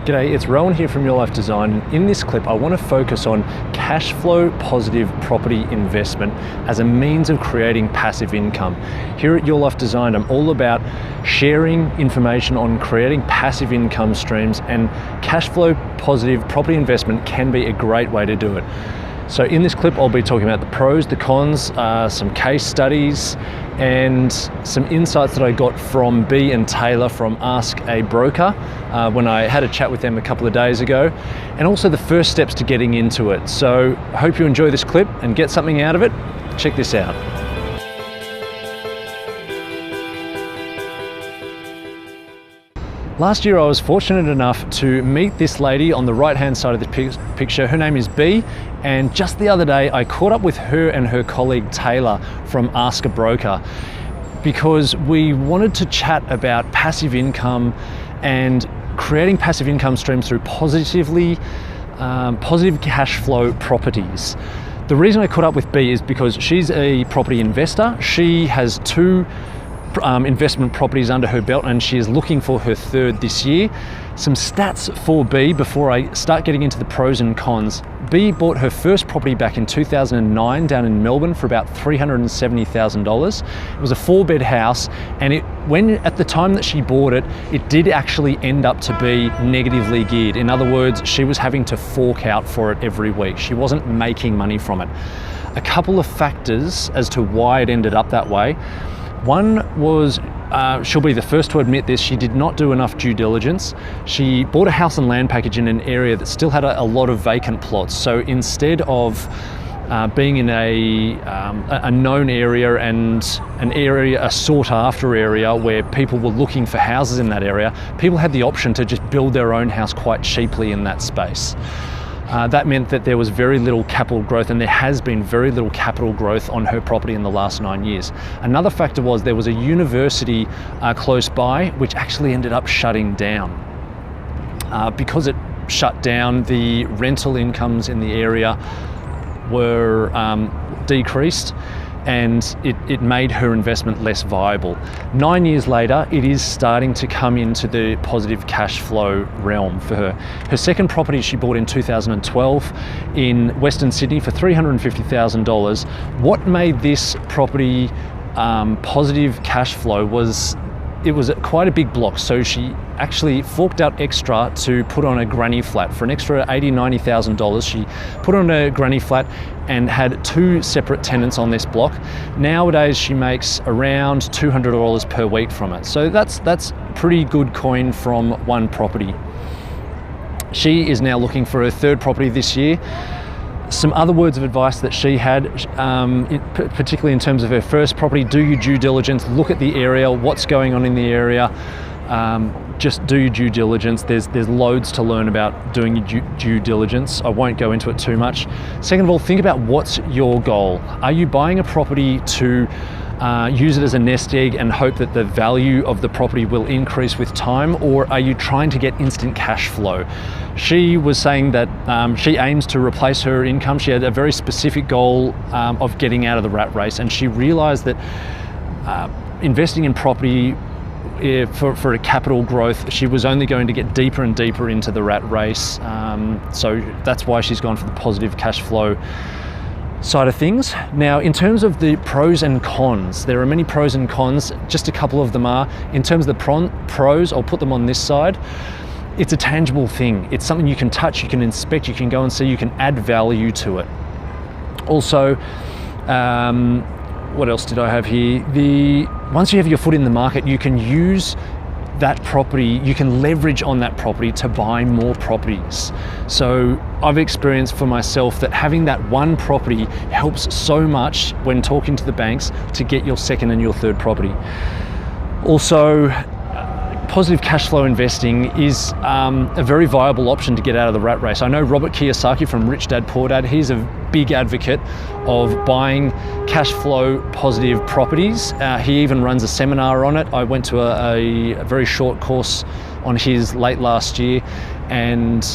G'day, it's Rowan here from Your Life Design, and in this clip I want to focus on cash flow positive property investment as a means of creating passive income. Here at Your Life Design, I'm all about sharing information on creating passive income streams, and cash flow positive property investment can be a great way to do it. So in this clip I'll be talking about the pros, the cons, some case studies, and some insights that I got from B and Taylor from Ask a Broker when I had a chat with them a couple of days ago, and also the first steps to getting into it. So I hope you enjoy this clip and get something out of it. Check this out. Last year I was fortunate enough to meet this lady on the right hand side of the picture. Her name is B, and just the other day I caught up with her and her colleague Taylor from Ask a Broker because we wanted to chat about passive income and creating passive income streams through positive cash flow properties. The reason I caught up with B is because she's a property investor. She has two investment properties under her belt, and she is looking for her third this year. Some stats for B before I start getting into the pros and cons. B bought her first property back in 2009 down in Melbourne for about $370,000. It was a 4-bed house, and at the time that she bought it, it did actually end up to be negatively geared. In other words, she was having to fork out for it every week. She wasn't making money from it. A couple of factors as to why it ended up that way. One was, she'll be the first to admit this, she did not do enough due diligence. She bought a house and land package in an area that still had a lot of vacant plots. So instead of being in a known area and a sought after area where people were looking for houses in that area, people had the option to just build their own house quite cheaply in that space. That meant that there was very little capital growth, and there has been very little capital growth on her property in the last 9 years. Another factor was there was a university close by which actually ended up shutting down. Because it shut down, the rental incomes in the area were decreased, and it made her investment less viable. 9 years later, it is starting to come into the positive cash flow realm for her. Her second property she bought in 2012 in Western Sydney for $350,000. What made this property positive cash flow was it was quite a big block, so she actually forked out extra to put on a granny flat. For an extra $80,000, $90,000, she put on a granny flat and had 2 separate tenants on this block. Nowadays, she makes around $200 per week from it. So that's pretty good coin from one property. She is now looking for her third property this year. Some other words of advice that she had, particularly in terms of her first property: do your due diligence, look at the area, what's going on in the area. Just do your due diligence. There's loads to learn about doing your due diligence. I won't go into it too much. Second of all, think about what's your goal. Are you buying a property to use it as a nest egg and hope that the value of the property will increase with time, or are you trying to get instant cash flow? She was saying that she aims to replace her income. She had a very specific goal of getting out of the rat race, and she realized that investing in property for a capital growth, she was only going to get deeper and deeper into the rat race. So that's why she's gone for the positive cash flow side of things. Now, in terms of the pros and cons, there are many pros and cons. Just a couple of them are, in terms of the pros, I'll put them on this side. It's a tangible thing. It's something you can touch, you can inspect, you can go and see, you can add value to it. Also, what else did I have here? Once you have your foot in the market, you can use that property, you can leverage on that property to buy more properties. So I've experienced for myself that having that one property helps so much when talking to the banks to get your second and your third property. Also, positive cash flow investing is a very viable option to get out of the rat race. I know Robert Kiyosaki from Rich Dad Poor Dad, he's a big advocate of buying cash flow positive properties. He even runs a seminar on it. I went to a very short course on his late last year, and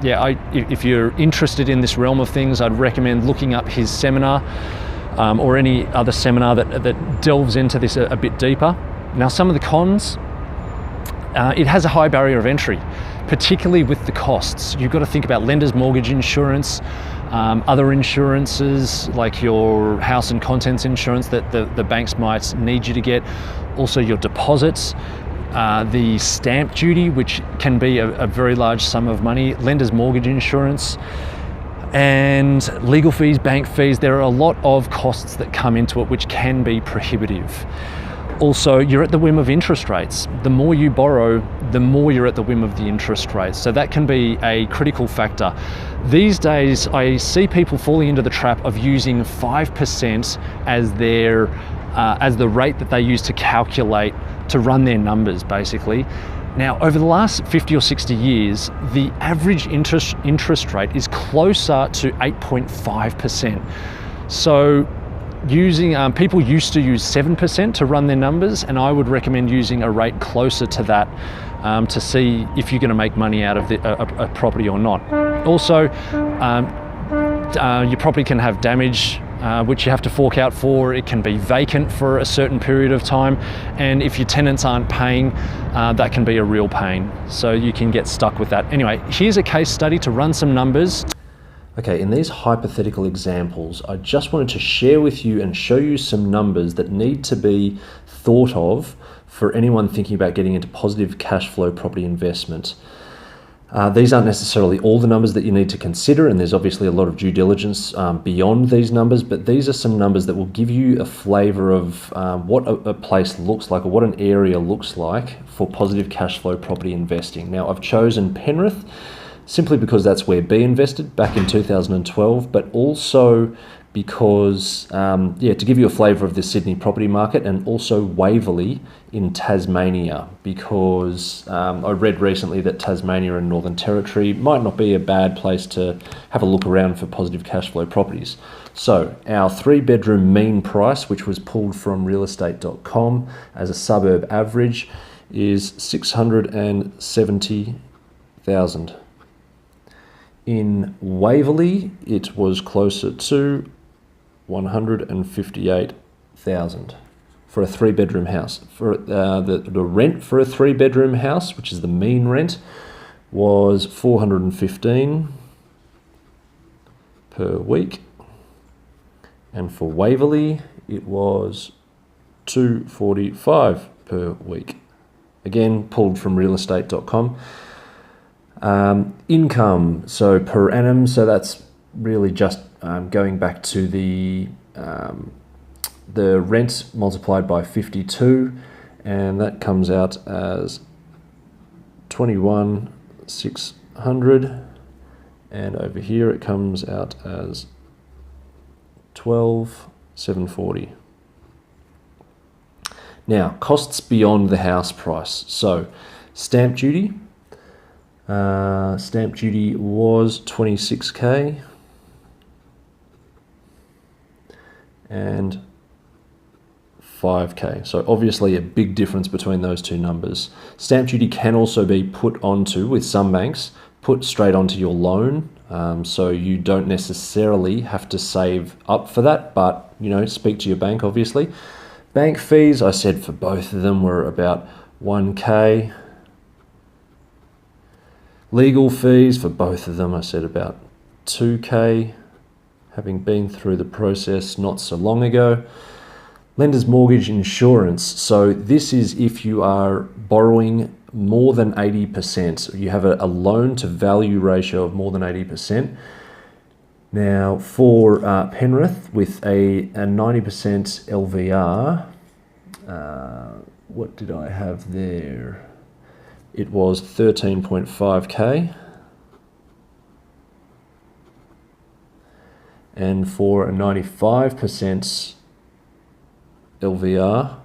if you're interested in this realm of things, I'd recommend looking up his seminar or any other seminar that delves into this a bit deeper. Now, some of the cons: it has a high barrier of entry. particularly with the costs. You've got to think about lender's mortgage insurance, other insurances like your house and contents insurance that the banks might need you to get, also your deposits, the stamp duty, which can be a very large sum of money, lender's mortgage insurance, and legal fees, bank fees. There are a lot of costs that come into it which can be prohibitive. Also, you're at the whim of interest rates. The more you borrow, the more you're at the whim of the interest rates. So that can be a critical factor. These days, I see people falling into the trap of using 5% as their as the rate that they use to calculate, to run their numbers, basically. Now, over the last 50 or 60 years, the average interest rate is closer to 8.5%. So people used to use 7% to run their numbers, and I would recommend using a rate closer to that to see if you're going to make money out of a property or not. Also, your property can have damage, which you have to fork out for. It can be vacant for a certain period of time, and if your tenants aren't paying, that can be a real pain. So you can get stuck with that. Anyway, here's a case study to run some numbers. Okay, in these hypothetical examples, I just wanted to share with you and show you some numbers that need to be thought of for anyone thinking about getting into positive cash flow property investment. These aren't necessarily all the numbers that you need to consider, and there's obviously a lot of due diligence beyond these numbers, but these are some numbers that will give you a flavour of what a place looks like, or what an area looks like for positive cash flow property investing. Now, I've chosen Penrith simply because that's where B invested back in 2012, but also because, to give you a flavour of the Sydney property market, and also Waverley in Tasmania, because I read recently that Tasmania and Northern Territory might not be a bad place to have a look around for positive cash flow properties. So our 3-bedroom mean price, which was pulled from realestate.com as a suburb average, is $670,000. In Waverley, it was closer to $158,000 for a 3-bedroom house. For the rent for a 3-bedroom house, which is the mean rent, was $415 per week, and for Waverley, it was $245 per week. Again, pulled from realestate.com. Income, so per annum, so that's really just going back to the rent multiplied by 52, and that comes out as $21,600, and over here it comes out as $12,740. Now, costs beyond the house price. So stamp duty. Stamp duty was $26,000 and $5,000. So obviously a big difference between those two numbers. Stamp duty can also be put onto, with some banks, put straight onto your loan. So you don't necessarily have to save up for that, but speak to your bank, obviously. Bank fees, I said for both of them, were about $1,000. Legal fees for both of them, I said about $2,000, having been through the process not so long ago. Lender's mortgage insurance. So this is if you are borrowing more than 80%. You have a loan to value ratio of more than 80%. Now for Penrith with a 90% LVR, what did I have there? It was $13,500, and for a 95% LVR,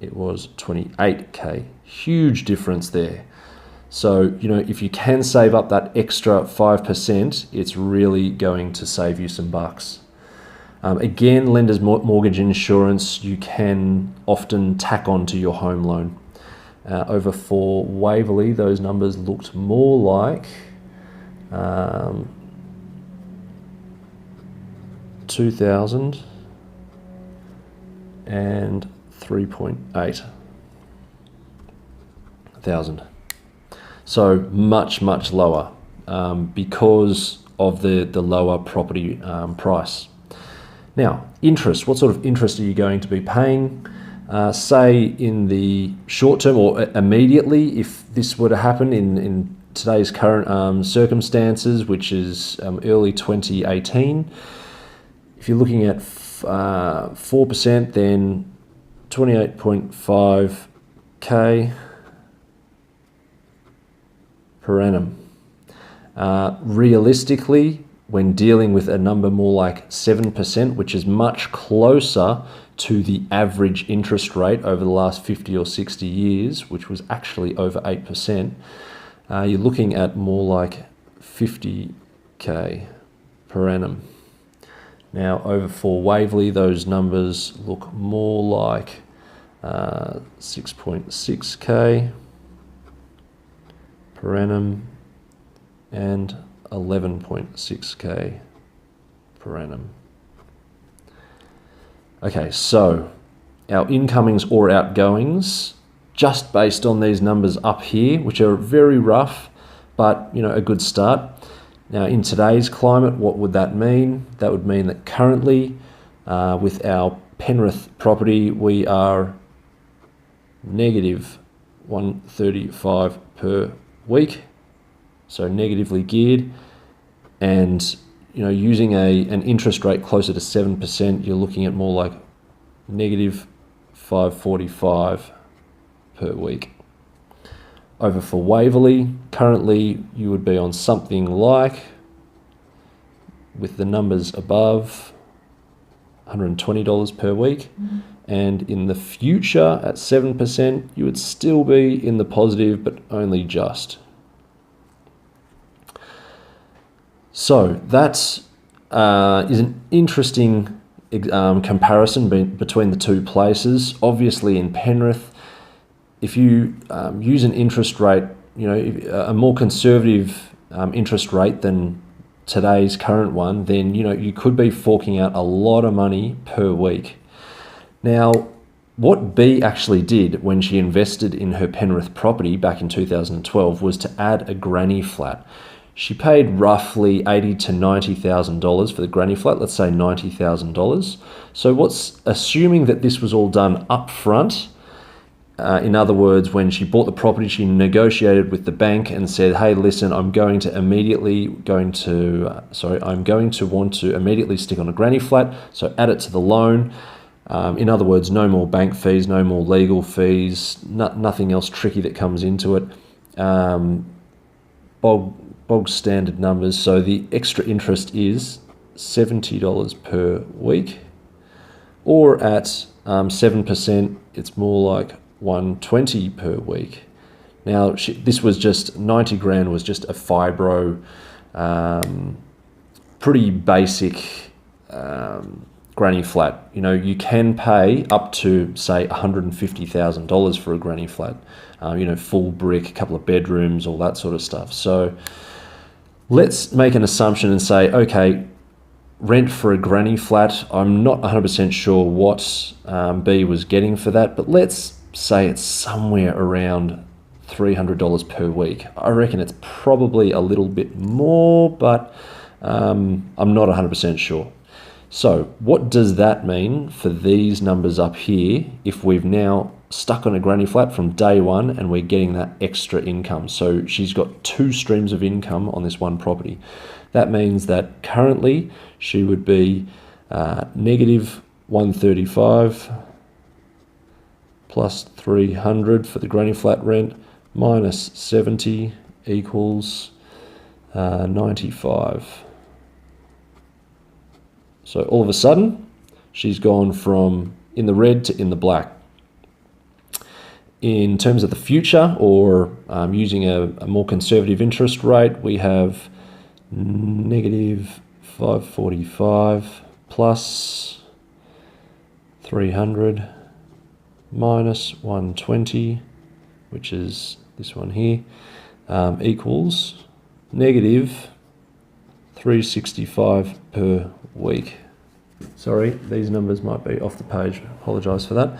it was $28,000. Huge difference there. So, if you can save up that extra 5%, it's really going to save you some bucks. Again, lender's mortgage insurance, you can often tack on to your home loan. Over for Waverley, those numbers looked more like $2,000 and $3,800. So much lower because of the lower property price. Now, interest. What sort of interest are you going to be paying? Say in the short term or immediately, if this were to happen in today's current circumstances, which is early 2018, if you're looking at 4%, then 28.5k per annum. Realistically, when dealing with a number more like 7%, which is much closer to the average interest rate over the last 50 or 60 years, which was actually over 8%, you're looking at more like 50k per annum. Now, over for Waverley, those numbers look more like 6.6k per annum and 11.6k per annum. Okay, so our incomings or outgoings, just based on these numbers up here, which are very rough, but a good start. Now, in today's climate, what would that mean? That would mean that currently, with our Penrith property, we are negative 135 per week, so negatively geared, and using an interest rate closer to 7%, you're looking at more like negative 545 per week. Over for Waverley, currently you would be on something like, with the numbers above, $120 per week. And in the future, at 7%, you would still be in the positive, but only just. So that is an interesting comparison between the two places. Obviously in Penrith, if you use an interest rate, a more conservative interest rate than today's current one, then you could be forking out a lot of money per week. Now, what B actually did when she invested in her Penrith property back in 2012 was to add a granny flat. She paid roughly $80,000 to $90,000 for the granny flat, let's say $90,000. So assuming that this was all done up front, in other words, when she bought the property, she negotiated with the bank and said, hey, listen, I'm going to want to immediately stick on a granny flat, so add it to the loan. In other words, no more bank fees, no more legal fees, nothing else tricky that comes into it. Bog standard numbers. So the extra interest is $70 per week, or at 7%, it's more like $120 per week. Now, this was just 90 grand was just a fibro, pretty basic granny flat. You can pay up to say $150,000 for a granny flat. Full brick, a couple of bedrooms, all that sort of stuff. So let's make an assumption and say, okay, rent for a granny flat. I'm not 100% sure what B was getting for that, but let's say it's somewhere around $300 per week. I reckon it's probably a little bit more, but I'm not 100% sure. So what does that mean for these numbers up here if we've now stuck on a granny flat from day one and we're getting that extra income? So she's got two streams of income on this one property. That means that currently she would be negative 135 plus 300 for the granny flat rent minus 70 equals 95. So all of a sudden, she's gone from in the red to in the black. In terms of the future, or using a more conservative interest rate, we have negative 545 plus 300 minus 120, which is this one here, equals negative 365 per week. Sorry, these numbers might be off the page. Apologise for that.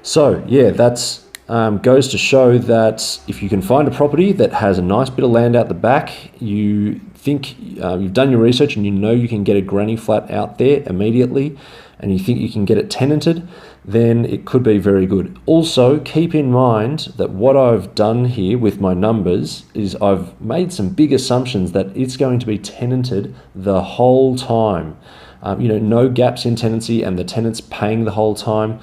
So yeah, that's goes to show that if you can find a property that has a nice bit of land out the back, you think you've done your research and you know you can get a granny flat out there immediately, and you think you can get it tenanted, then it could be very good. Also, keep in mind that what I've done here with my numbers is I've made some big assumptions that it's going to be tenanted the whole time. No gaps in tenancy and the tenant's paying the whole time.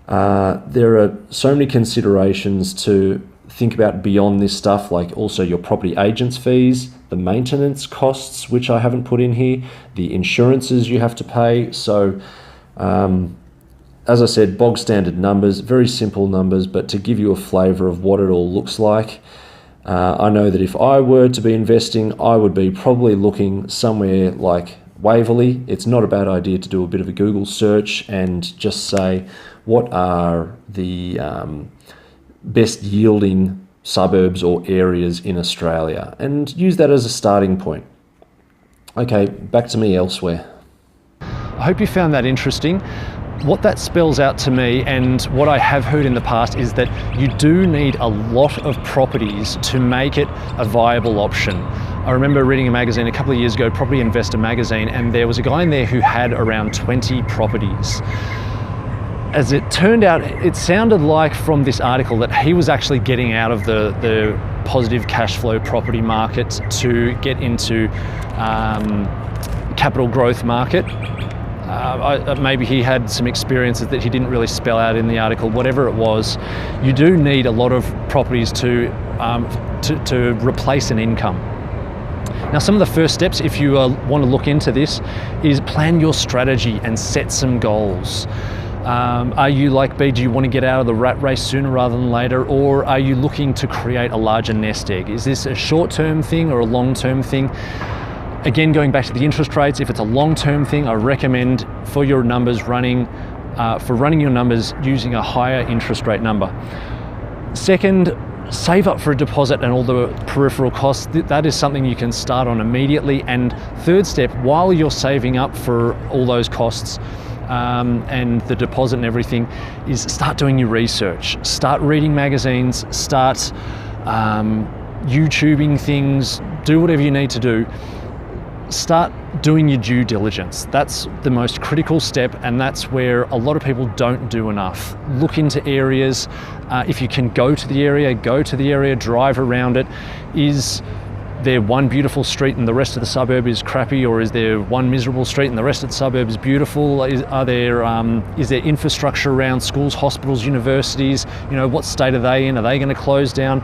There are so many considerations to think about beyond this stuff, like also your property agent's fees, the maintenance costs, which I haven't put in here, the insurances you have to pay. So, as I said, bog standard numbers, very simple numbers, but to give you a flavour of what it all looks like. I know that if I were to be investing, I would be probably looking somewhere like Waverley. It's not a bad idea to do a bit of a Google search and just say, what are the best yielding suburbs or areas in Australia, and use that as a starting point. Okay, back to me elsewhere. I hope you found that interesting. What that spells out to me, and what I have heard in the past, is that you do need a lot of properties to make it a viable option. I remember reading a magazine a couple of years ago, Property Investor magazine, and there was a guy in there who had around 20 properties. As it turned out, it sounded like from this article that he was actually getting out of the positive cash flow property market to get into capital growth market. Maybe he had some experiences that he didn't really spell out in the article. Whatever it was, you do need a lot of properties to replace an income. Now, some of the first steps, if you want to look into this, is plan your strategy and set some goals. Are you like B, do you want to get out of the rat race sooner rather than later, or are you looking to create a larger nest egg? Is this a short-term thing or a long-term thing? Again, going back to the interest rates, if it's a long-term thing, I recommend for your numbers running your numbers using a higher interest rate number. Second, save up for a deposit and all the peripheral costs. That is something you can start on immediately. And third step, while you're saving up for all those costs, and the deposit and everything, is start doing your research. Start reading magazines, start YouTubing things, do whatever you need to do. Start doing your due diligence. That's the most critical step, and that's where a lot of people don't do enough. Look into areas. If you can go to the area, drive around it. Is there one beautiful street and the rest of the suburb is crappy, or is there one miserable street and the rest of the suburb is beautiful? Is there infrastructure around schools, hospitals, universities? What state are they in? Are they going to close down?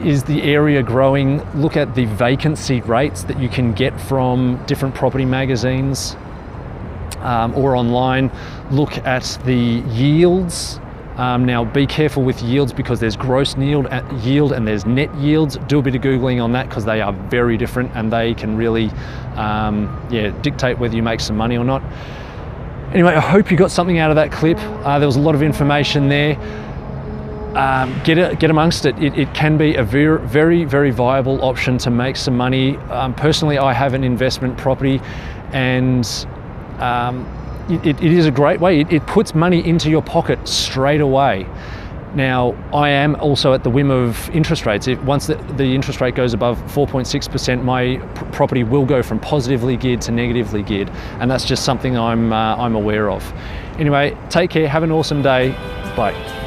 Is the area growing? Look at the vacancy rates that you can get from different property magazines or online. Look at the yields. Now, be careful with yields, because there's gross yield and there's net yields. Do a bit of Googling on that, because they are very different and they can really dictate whether you make some money or not. Anyway, I hope you got something out of that clip. There was a lot of information there. Get amongst it. It can be a very, very viable option to make some money. Personally, I have an investment property, and it is a great way. It puts money into your pocket straight away. Now, I am also at the whim of interest rates. Once the interest rate goes above 4.6%, my property will go from positively geared to negatively geared, and that's just something I'm aware of. Anyway, take care. Have an awesome day. Bye.